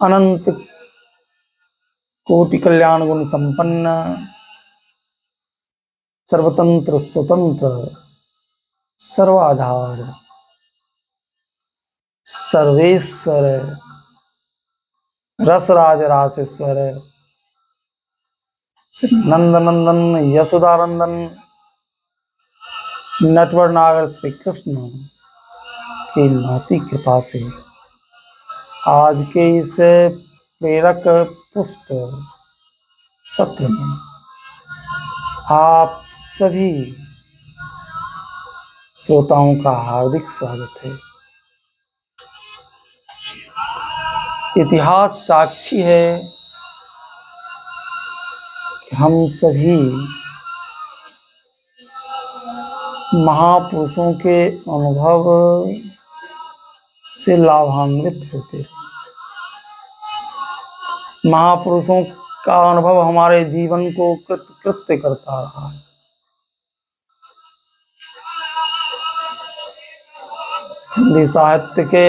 अनंत कोटि कल्याण गुण संपन्न सर्वतंत्र स्वतंत्र सर्वाधार सर्वेश्वर रसराज रासेश्वर श्री नंदनंदन यशोदानंदन नटवर नागर श्री कृष्ण की महती कृपा से आज के इस प्रेरक पुष्प सत्र में आप सभी श्रोताओं का हार्दिक स्वागत है। इतिहास साक्षी है कि हम सभी महापुरुषों के अनुभव से लाभान्वित होते रहे। महापुरुषों का अनुभव हमारे जीवन को कृत्य करता रहा है। हिंदी साहित्य के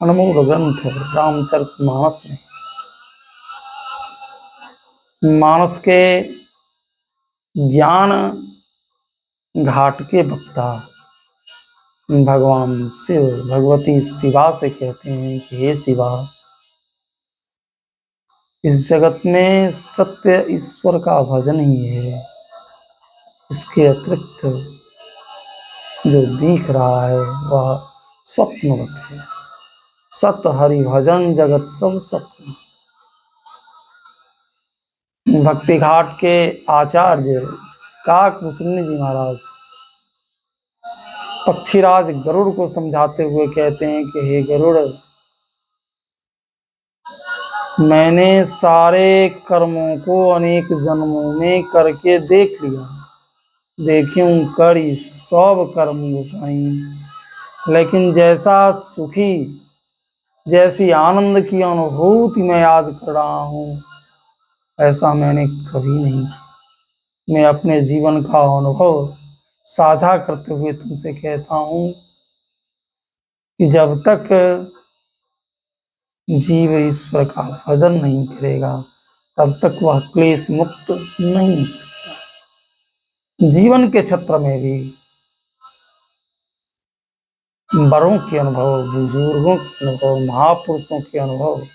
अनमोल ग्रंथ है रामचरितमानस में मानस के ज्ञान घाट के वक्ता भगवान शिव भगवती शिवा से कहते हैं कि हे शिवा, इस जगत में सत्य ईश्वर का भजन ही है। इसके अतिरिक्त जो दिख रहा है वह स्वप्नवत है। सत हरि भजन जगत सब स्वप्न। भक्ति घाट के आचार्य काकभूषुंडी जी महाराज पक्षीराज गरुड़ को समझाते हुए कहते हैं कि हे गरुड़, मैंने सारे कर्मों को अनेक जन्मों में करके देख लिया। देखूं करी सब कर्म गोसाई, लेकिन जैसा सुखी जैसी आनंद की अनुभूति मैं आज कर रहा हूँ ऐसा मैंने कभी नहीं किया। मैं अपने जीवन का अनुभव साझा करते हुए तुमसे कहता हूँ कि जब तक जीव ईश्वर का भजन नहीं करेगा तब तक वह क्लेश मुक्त नहीं हो सकता। जीवन के क्षेत्र में भी बड़ों के अनुभव, बुजुर्गों के अनुभव, महापुरुषों के अनुभव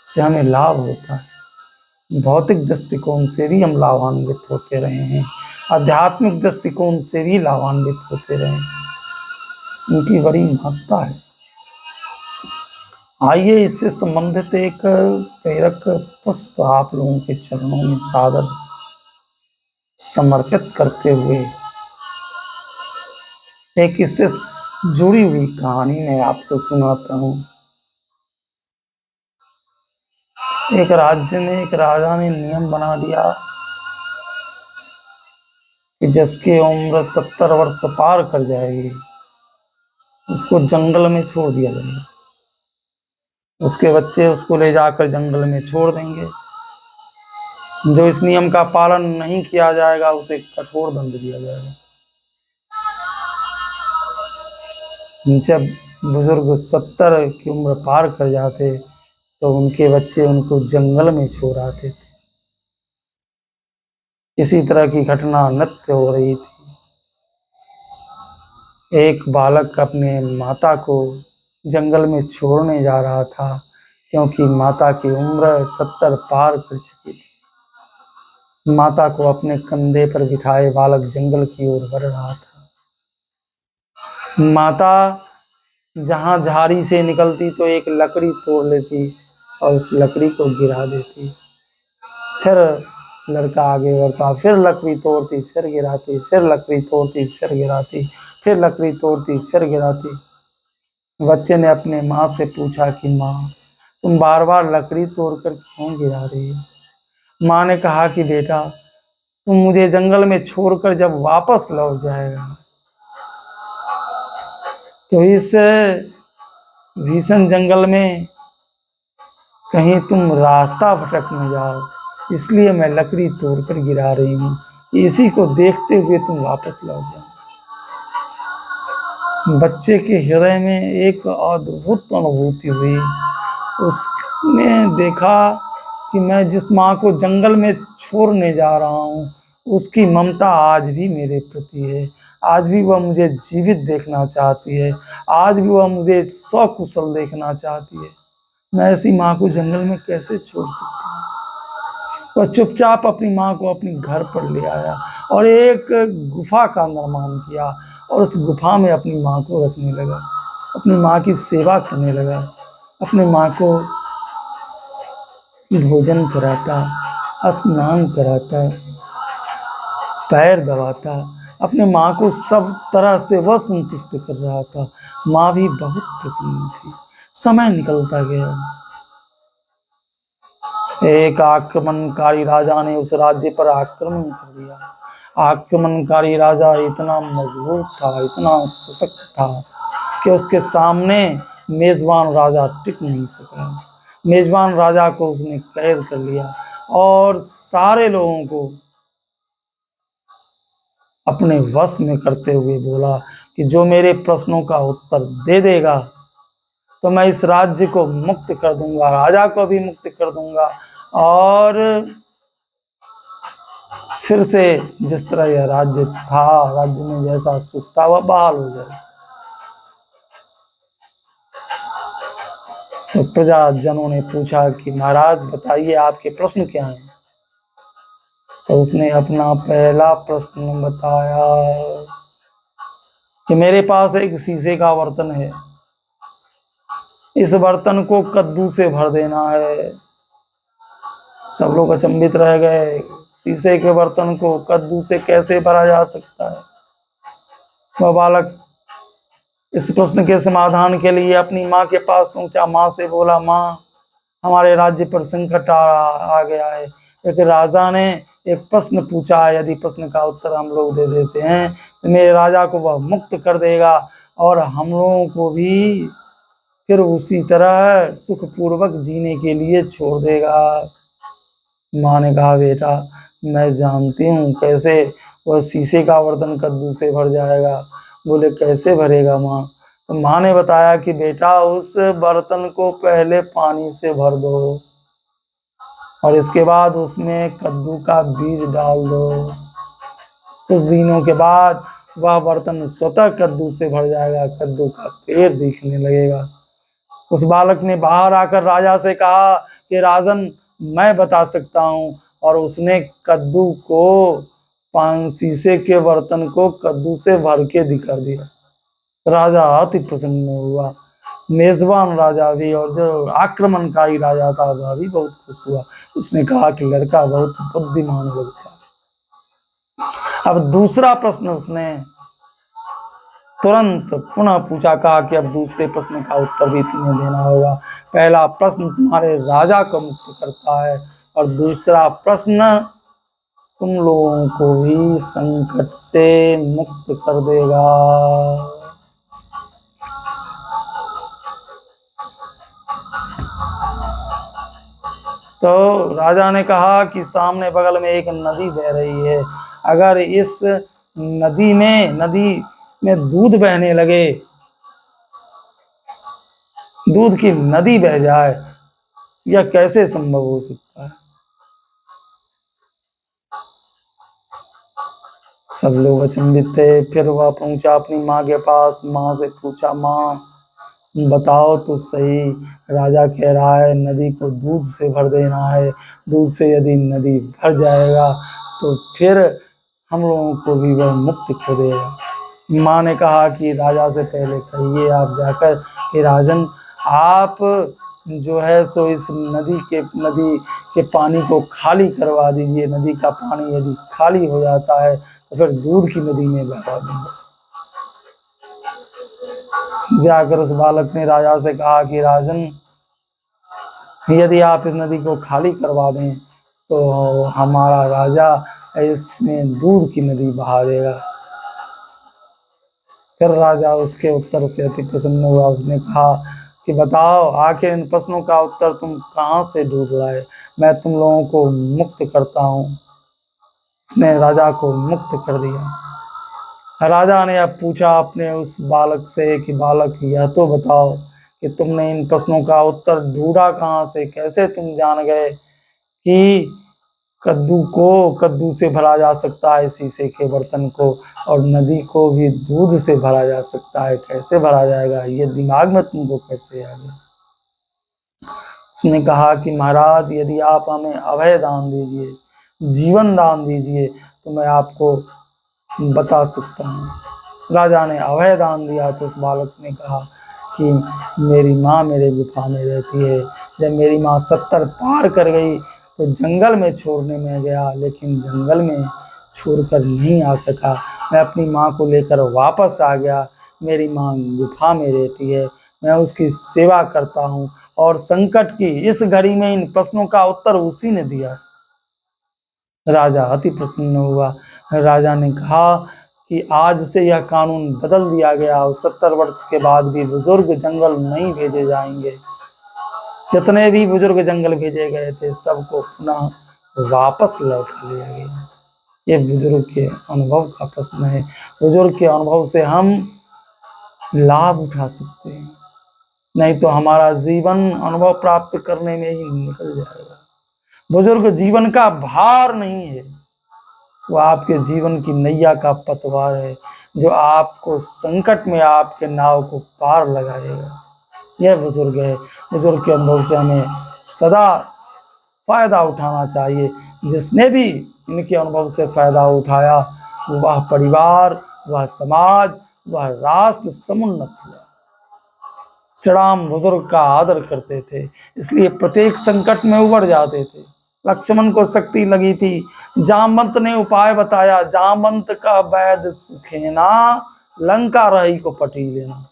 से हमें लाभ होता है। भौतिक दृष्टिकोण से भी हम लाभान्वित होते रहे हैं, आध्यात्मिक दृष्टिकोण से भी लाभान्वित होते रहे हैं। इनकी बड़ी महत्ता है। आइए इससे संबंधित एक प्रेरक पुष्प आप लोगों के चरणों में सादर समर्पित करते हुए एक इससे जुड़ी हुई कहानी मैं आपको सुनाता हूँ। एक राज्य में एक राजा ने नियम बना दिया कि जिसकी उम्र 70 वर्ष पार कर जाएगी उसको जंगल में छोड़ दिया जाएगा। उसके बच्चे उसको ले जाकर जंगल में छोड़ देंगे। जो इस नियम का पालन नहीं किया जाएगा उसे कठोर दंड दिया जाएगा। जब बुजुर्ग 70 की उम्र पार कर जाते तो उनके बच्चे उनको जंगल में छोड़ आते थे। इसी तरह की घटना नित्य हो रही थी। एक बालक अपने माता को जंगल में छोड़ने जा रहा था क्योंकि माता की उम्र 70 पार कर चुकी थी। माता को अपने कंधे पर बिठाए बालक जंगल की ओर बढ़ रहा था। माता जहां झाड़ी से निकलती तो एक लकड़ी तोड़ लेती और उस लकड़ी को गिरा देती। फिर लड़का आगे बढ़ता, फिर लकड़ी तोड़ती, फिर गिराती, फिर लकड़ी तोड़ती, फिर गिराती, फिर लकड़ी तोड़ती, फिर गिराती। बच्चे ने अपने माँ से पूछा कि माँ, तुम बार बार लकड़ी तोड़कर क्यों गिरा रही हो? माँ ने कहा कि बेटा, तुम मुझे जंगल में छोड़कर जब वापस लौट जाएगा तो इस भीषण जंगल में कहीं तुम रास्ता भटक न जाओ, इसलिए मैं लकड़ी तोड़कर गिरा रही हूँ। इसी को देखते हुए तुम वापस लौट जाओ। बच्चे के हृदय में एक अद्भुत अनुभूति हुई उसने देखा कि मैं जिस माँ को जंगल में छोड़ने जा रहा हूँ, उसकी ममता आज भी मेरे प्रति है। आज भी वह मुझे जीवित देखना चाहती है। आज भी वह मुझे सकुशल देखना चाहती है। मैं ऐसी माँ को जंगल में कैसे छोड़ सकता हूँ? वह चुपचाप अपनी माँ को अपने घर पर ले आया और एक गुफा का निर्माण किया और उस गुफा में अपनी माँ को रखने लगा। अपनी माँ की सेवा करने लगा। अपनी माँ को भोजन कराता, स्नान कराता, पैर दबाता। अपने माँ को सब तरह से वह संतुष्ट कर रहा था। माँ भी बहुत प्रसन्न थी। समय निकलता गया। एक आक्रमणकारी राजा ने उस राज्य पर आक्रमण कर दिया। आक्रमणकारी राजा इतना मजबूत था, इतना सशक्त था कि उसके सामने मेजबान राजा टिक नहीं सका। मेजबान राजा को उसने कैद कर लिया और सारे लोगों को अपने वश में करते हुए बोला कि जो मेरे प्रश्नों का उत्तर दे देगा तो मैं इस राज्य को मुक्त कर दूंगा, राजा को भी मुक्त कर दूंगा और फिर से जिस तरह यह राज्य था, राज्य में जैसा सुख था वह बहाल हो जाए। तो प्रजाजनों ने पूछा कि महाराज बताइए आपके प्रश्न क्या हैं। तो उसने अपना पहला प्रश्न बताया कि मेरे पास एक शीशे का बर्तन है। इस बर्तन को कद्दू से भर देना है। सब लोग अचंभित रह गए। शीशे के बर्तन को कद्दू से कैसे भरा जा सकता है? वह बालक इस प्रश्न के समाधान के लिए अपनी माँ के पास पहुंचा। माँ से बोला, माँ हमारे राज्य पर संकट आ गया है। एक राजा ने एक प्रश्न पूछा है, यदि प्रश्न का उत्तर हम लोग दे देते हैं तो मेरे राजा को वह मुक्त कर देगा और हम लोगों को भी फिर उसी तरह सुखपूर्वक जीने के लिए छोड़ देगा। माँ ने कहा, बेटा मैं जानती हूँ कैसे वह शीशे का बर्तन कद्दू से भर जाएगा। बोले, कैसे भरेगा माँ? तो माँ ने बताया कि बेटा उस बर्तन को पहले पानी से भर दो और इसके बाद उसमें कद्दू का बीज डाल दो। कुछ दिनों के बाद वह बर्तन स्वतः कद्दू से भर जाएगा, कद्दू का पेड़ दिखने लगेगा। उस बालक ने बाहर आकर राजा से कहा कि राजन मैं बता सकता हूँ, और उसने कद्दू को शीशे के बर्तन को कद्दू से भर के दिखा दिया। राजा अति प्रसन्न हुआ। मेजबान राजा भी और जो आक्रमणकारी राजा था वह भी बहुत खुश हुआ। उसने कहा कि लड़का बहुत बुद्धिमान लगता है। अब दूसरा प्रश्न उसने तुरंत पुनः पूछा। कहा कि अब दूसरे प्रश्न का उत्तर भी तुम्हें देना होगा। पहला प्रश्न तुम्हारे राजा को मुक्त करता है और दूसरा प्रश्न तुम लोगों को भी संकट से मुक्त कर देगा। तो राजा ने कहा कि सामने बगल में एक नदी बह रही है। अगर इस नदी में दूध बहने लगे, दूध की नदी बह जाए, यह कैसे संभव हो सकता है? सब लोग अचंभित थे। फिर वह पहुंचा अपनी माँ के पास। माँ से पूछा, माँ बताओ तो सही, राजा कह रहा है नदी को दूध से भर देना है, दूध से यदि नदी भर जाएगा तो फिर हम लोगों को भी वह मुक्त कर देगा। माँ ने कहा कि राजा से पहले कहिए आप जाकर कि राजन आप जो है सो इस नदी के पानी को खाली करवा दीजिए। नदी का पानी यदि खाली हो जाता है तो फिर दूध की नदी में बहवा दूंगा। जाकर उस बालक ने राजा से कहा कि राजन यदि आप इस नदी को खाली करवा दें तो हमारा राजा इसमें दूध की नदी बहा देगा। फिर राजा उसके उत्तर से अति प्रसन्न हुआ। उसने कहा कि बताओ आखिर इन प्रश्नों का उत्तर तुम कहाँ से ढूंढ लाए? मैं तुम लोगों को मुक्त करता हूँ। उसने राजा को मुक्त कर दिया। राजा ने अब पूछा अपने उस बालक से कि बालक यह तो बताओ कि तुमने इन प्रश्नों का उत्तर ढूंढा कहाँ से? कैसे तुम जान गए कि कद्दू को कद्दू से भरा जा सकता है, शीशे के बर्तन को, और नदी को भी दूध से भरा जा सकता है? कैसे भरा जाएगा? ये दिमाग में तुमको कैसे आ गया? उसने कहा कि महाराज, यदि आप हमें अभय दान दीजिए, जीवन दान दीजिए, तो मैं आपको बता सकता हूँ। राजा ने अभय दान दिया तो उस बालक ने कहा कि मेरी माँ मेरे गुफा में रहती है। जब मेरी माँ 70 पार कर गई तो जंगल में छोड़ने में गया, लेकिन जंगल में छोड़कर नहीं आ सका। मैं अपनी माँ को लेकर वापस आ गया। मेरी माँ गुफा में रहती है, मैं उसकी सेवा करता हूँ, और संकट की इस घड़ी में इन प्रश्नों का उत्तर उसी ने दिया है। राजा अति प्रसन्न हुआ। राजा ने कहा कि आज से यह कानून बदल दिया गया और 70 वर्ष के बाद भी बुजुर्ग जंगल नहीं भेजे जाएंगे। जितने भी बुजुर्ग जंगल भेजे गए थे सबको पुनः वापस लौटा लिया गया। ये बुजुर्ग के अनुभव का प्रश्न है। बुजुर्ग के अनुभव से हम लाभ उठा सकते हैं, नहीं तो हमारा जीवन अनुभव प्राप्त करने में ही निकल जाएगा। बुजुर्ग जीवन का भार नहीं है, वो आपके जीवन की नैया का पतवार है, जो आपको संकट में आपके नाव को पार लगाएगा। यह बुजुर्ग है। बुजुर्ग के अनुभव से हमें सदा फायदा उठाना चाहिए। जिसने भी इनके अनुभव से फायदा उठाया, वह परिवार, वह समाज, वह राष्ट्र समुन्नत हुआ। श्री राम बुजुर्ग का आदर करते थे, इसलिए प्रत्येक संकट में उबर जाते थे। लक्ष्मण को शक्ति लगी थी, जामवंत ने उपाय बताया, जामवंत का वैद सुखेना, लंका रही को पटी लेना।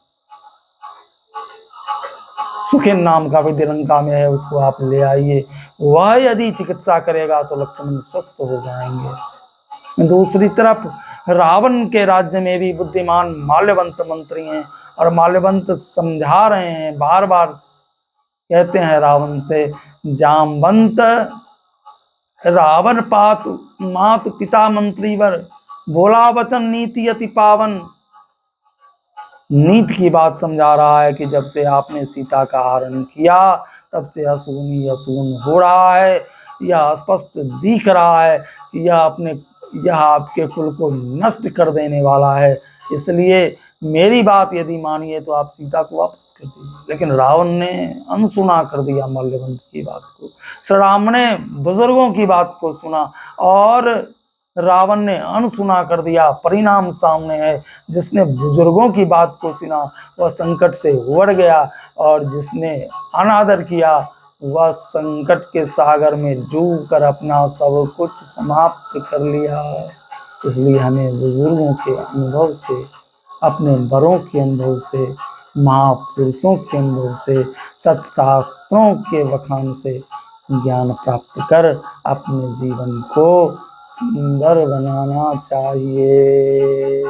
सुखेन नाम का वैद्य लंका में है, उसको आप ले आइए, वह यदि चिकित्सा करेगा तो लक्ष्मण स्वस्थ हो जाएंगे। दूसरी तरफ रावण के राज्य में भी बुद्धिमान माल्यवंत मंत्री हैं, और माल्यवंत समझा रहे हैं, बार बार कहते हैं रावण से, जामवंत रावण पात मात पिता मंत्री वर, बोला वचन नीति अति पावन। नीति की बात समझा रहा है कि जब से आपने सीता का हरण किया तब से अशून ही अशून हो रहा है। यह स्पष्ट दिख रहा है कि यह आपके कुल को नष्ट कर देने वाला है। इसलिए मेरी बात यदि मानिए तो आप सीता को वापस कर दीजिए। लेकिन रावण ने अनसुना कर दिया माल्यवंत की बात को। श्री राम ने बुजुर्गों की बात को सुना और रावण ने अनसुना कर दिया। परिणाम सामने है। जिसने बुजुर्गों की बात को सुना वह संकट से उबर गया, और जिसने अनादर किया वह संकट के सागर में डूबकर अपना सब कुछ समाप्त कर लिया। इसलिए हमें बुजुर्गों के अनुभव से, अपने बड़ों के अनुभव से, महापुरुषों के अनुभव से, सत्शास्त्रों के बखान से ज्ञान प्राप्त कर अपने जीवन को सुंदर बनाना चाहिए।